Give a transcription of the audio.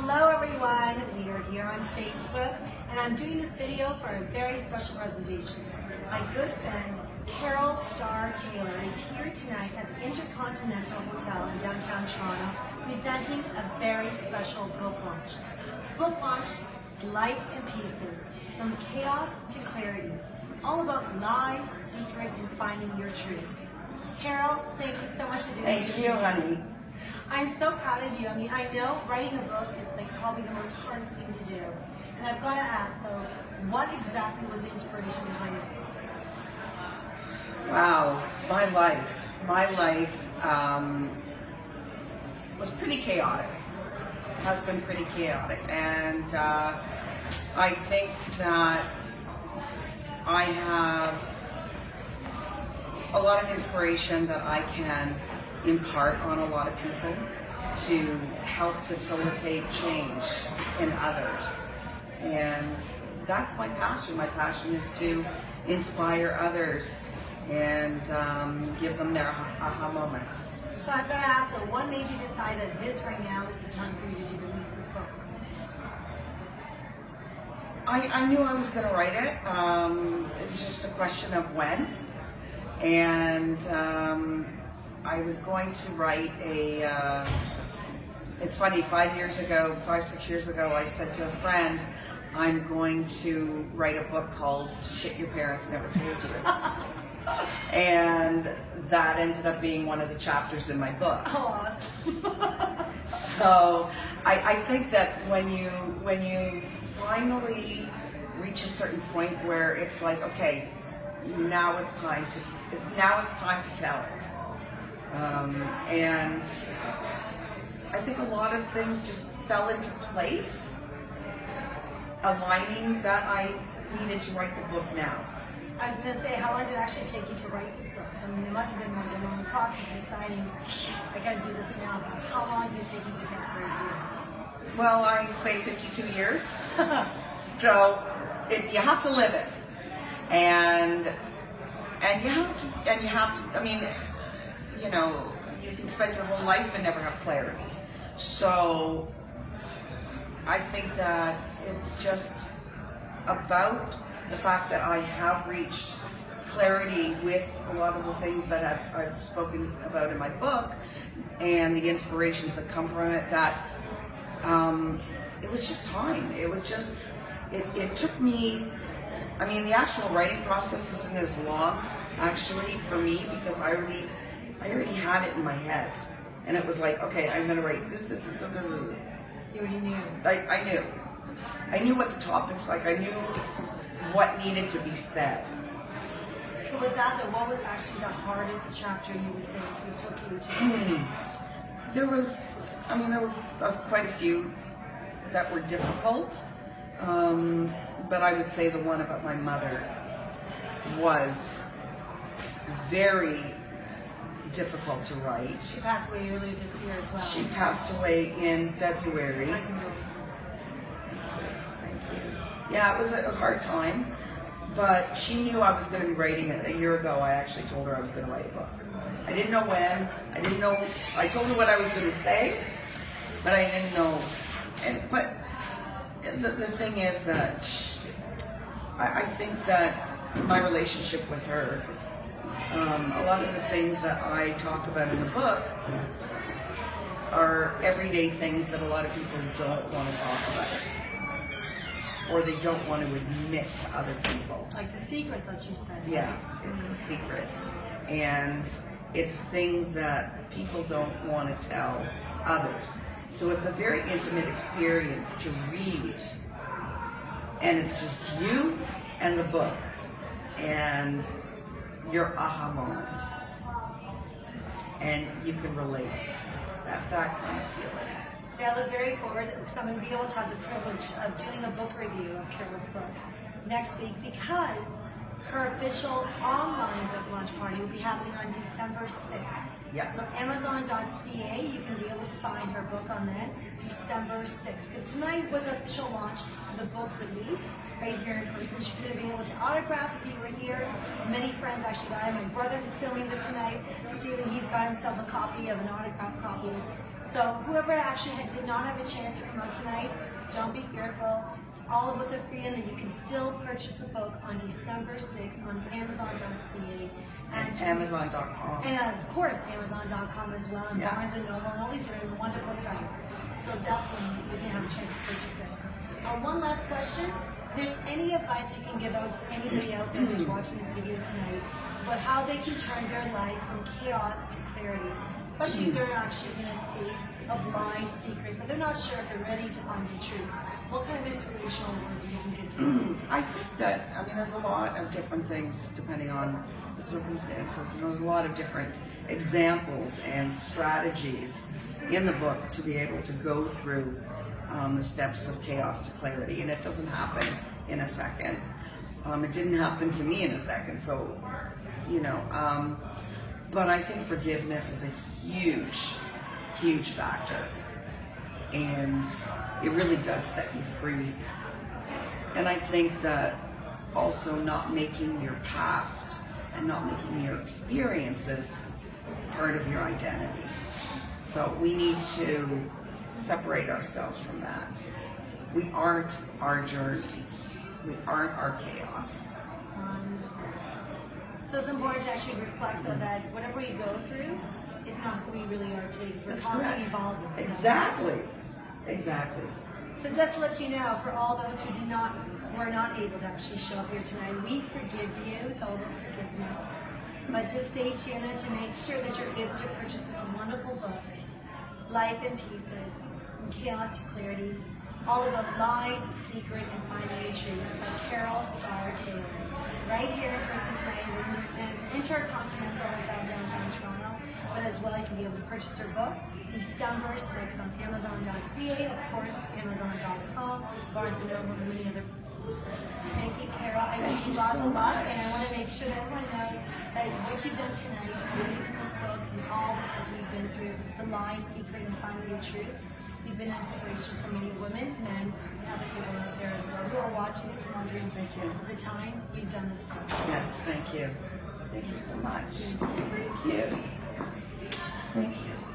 Hello everyone, we are here on Facebook and I'm doing this video for a very special presentation. My good friend Carol Starr Taylor is here tonight at the Intercontinental Hotel in downtown Toronto presenting a very special book launch. The book launch is Life in Pieces, From Chaos to Clarity, all about lies, secret, and finding your truth. Carol, thank you so much for doing this. Thank you, honey. I'm so proud of you. I mean, I know writing a book is like probably the most hardest thing to do. And I've got to ask though, what exactly was the inspiration behind this book? Wow, my life was pretty chaotic. Has been pretty chaotic, and I think that I have a lot of inspiration that I can impart on a lot of people to help facilitate change in others. And that's my passion. My passion is to inspire others and give them their aha moments. So I've got to ask, so what made you decide that this right now is the time for you to release this book? I knew I was going to write it. It was just a question of when. And I was going to write a, it's funny, 5-6 years ago, I said to a friend, I'm going to write a book called Shit Your Parents Never Told You. And that ended up being one of the chapters in my book. Oh, awesome. So I think that when you finally reach a certain point where it's like, okay, now it's time to tell it. And I think a lot of things just fell into place, aligning that I needed to write the book now. I was going to say, how long did it actually take you to write this book? I mean, it must have been like a long process deciding, I got to do this now, but how long did it take you to get through here? Well, I say 52 years. So you have to live it. And you have to, I mean, you know, you can spend your whole life and never have clarity. So I think that it's just about the fact that I have reached clarity with a lot of the things that I've spoken about in my book and the inspirations that come from it, that it was just time. It was just, it took me, I mean, the actual writing process isn't as long, actually, for me, because I already had it in my head. And it was like, okay, I'm going to write this. You already knew. I knew. I knew what the topic's like. I knew what needed to be said. So with that, though, what was actually the hardest chapter you would say it took you to write? There was quite a few that were difficult. But I would say the one about my mother was very difficult to write. She passed away earlier this year as well. She passed away in February. I can notice this. Thank you. Yeah, it was a hard time, but she knew I was going to be writing it. A year ago, I actually told her I was going to write a book. I didn't know when. I didn't know. I told her what I was going to say, but I didn't know. But the thing is that I think that my relationship with her, a lot of the things that I talk about in the book are everyday things that a lot of people don't want to talk about, or they don't want to admit to other people. Like the secrets that you said. Yeah, right? it's the secrets. And it's things that people don't want to tell others. So it's a very intimate experience to read. And it's just you and the book and your aha moment. And you can relate. That kind of feeling. So I look very forward because I'm going to be able to have the privilege of doing a book review of Carol's book next week, because her official online book launch party will be happening on December 6th. Yeah. So Amazon.ca, you can be able to find her book on then, December 6th. Because tonight was official launch for the book release right here in person. She could have been able to autograph if you were here. Many friends actually got it. My brother is filming this tonight. Stephen, he's got himself a copy of an autographed copy. So whoever actually did not have a chance to promote tonight, don't be fearful. It's all about the freedom that you can still purchase the book on December 6th on Amazon.ca And Amazon.com. And of course, Amazon.com as well, and Barnes & Noble, and all these are wonderful sites. So definitely, you can have a chance to purchase it. One last question. If there's any advice you can give out to anybody out there who's watching this video tonight about how they can turn their life from chaos to clarity, especially if they're actually in a state of lies, secrets, and they're not sure if they're ready to find the truth. What kind of inspirational words you can give to them? I think that, I mean, there's a lot of different things depending on the circumstances, and there's a lot of different examples and strategies in the book to be able to go through the steps of chaos to clarity, and it doesn't happen in a second. It didn't happen to me in a second, so, you know, but I think forgiveness is a huge factor, and it really does set you free. And I think that also not making your past and not making your experiences part of your identity. So we need to separate ourselves from that. We aren't our journey. We aren't our chaos. So it's important to actually reflect, though, that whatever we go through is not who we really are today, because we're constantly evolving. Exactly. So just to let you know, for all those who were not able to actually show up here tonight, we forgive you. It's all about forgiveness. But just stay tuned to make sure that you're able to purchase this wonderful book, Life in Pieces, From Chaos to Clarity, all about lies, secret, and finding the truth by Carol Starr Taylor. Right here in person tonight in Intercontinental Hotel downtown Toronto. But as well, you can be able to purchase her book December 6th on Amazon.ca, of course, Amazon.com, Barnes & Noble, and many other places. Thank you, Carol. I wish you lots of luck, and I want to make sure that everyone knows that what you've done tonight, using this book and all the stuff you've been through, the lies, secret, and finding the truth, you've been an inspiration for many women, men, and other people out there as well who are watching this wondering, is it time you've done this for us? Yes, thank you. Thank you so much. Thank you. Thank you.